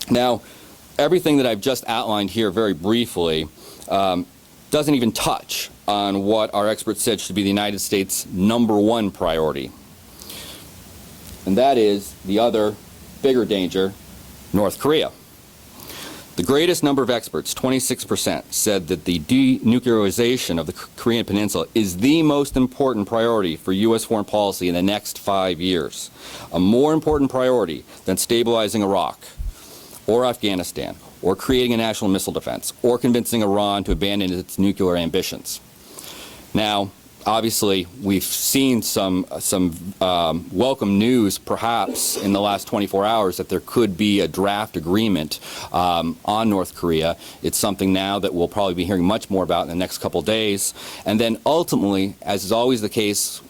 Now, everything that I've just outlined here very briefly doesn't even touch on what our experts said should be the United States' #1 priority. And that is the other bigger danger, North Korea. The greatest number of experts, 26%, said that the denuclearization of the Korean Peninsula is the most important priority for U.S. foreign policy in the next 5 years. A more important priority than stabilizing Iraq or Afghanistan, or creating a national missile defense, or convincing Iran to abandon its nuclear ambitions. Now, obviously, we've seen some welcome news, perhaps, in the last 24 hours that there could be a draft agreement on North Korea. It's something now that we'll probably be hearing much more about in the next couple days. And then ultimately, as is always the case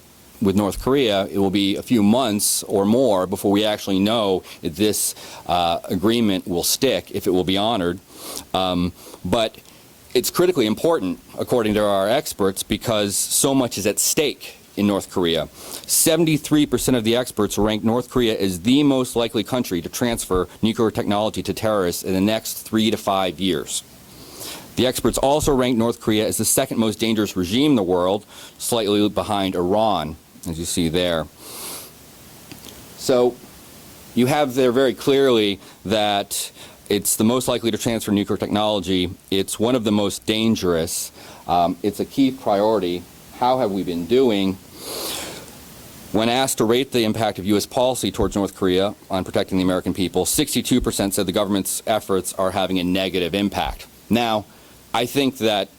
with North Korea, it will be a few months or more before we actually know if this agreement will stick, if it will be honored. But it's critically important, according to our experts, because so much is at stake in North Korea. 73% of the experts rank North Korea as the most likely country to transfer nuclear technology to terrorists in the next 3 to 5 years. The experts also rank North Korea as the second most dangerous regime in the world, slightly behind Iran, as you see there. So you have there very clearly that it's the most likely to transfer nuclear technology. It's one of the most dangerous. It's a key priority. How have we been doing? When asked to rate the impact of U.S. policy towards North Korea on protecting the American people, 62% said the government's efforts are having a negative impact. Now, I think that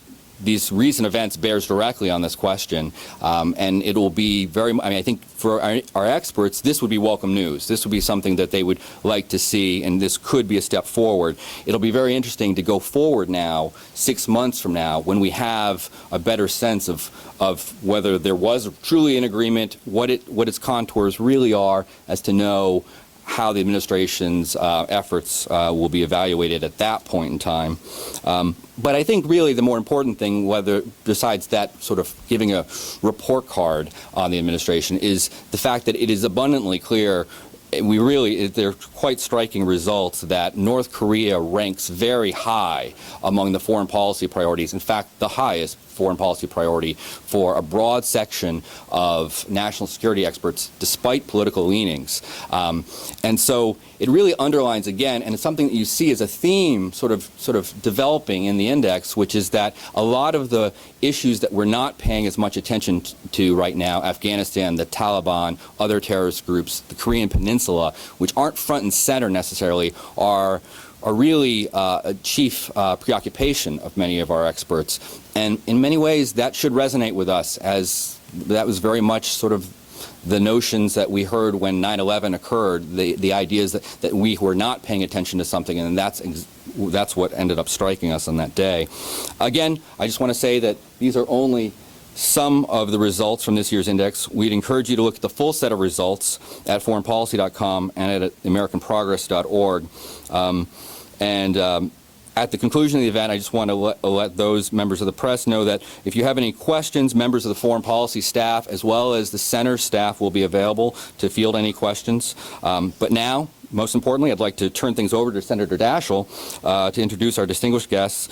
these recent events bears directly on this question, and it will be very, I think for our experts, this would be welcome news. This would be something that they would like to see, and this could be a step forward. It'll be very interesting to go forward now, 6 months from now, when we have a better sense of whether there was truly an agreement, what its contours really are, as to know how the administration's efforts will be evaluated at that point in time. But I think really the more important thing, whether besides that sort of giving a report card on the administration, is the fact that it is abundantly clear, they're quite striking results, that North Korea ranks very high among the foreign policy priorities. In fact, the highest foreign policy priority for a broad section of national security experts, despite political leanings. And so it really underlines again, and it's something that you see as a theme sort of developing in the index, which is that a lot of the issues that we're not paying as much attention to right now, Afghanistan, the Taliban, other terrorist groups, the Korean Peninsula, which aren't front and center necessarily, are really a chief preoccupation of many of our experts. And in many ways, that should resonate with us, as that was very much sort of the notions that we heard when 9/11 occurred, the ideas that we were not paying attention to something, and that's what ended up striking us on that day. Again, I just want to say that these are only some of the results from this year's index. We'd encourage you to look at the full set of results at foreignpolicy.com and at americanprogress.org. At the conclusion of the event, I just want to let those members of the press know that if you have any questions, members of the foreign policy staff as well as the center staff will be available to field any questions. But now, most importantly, I'd like to turn things over to Senator Daschle to introduce our distinguished guests.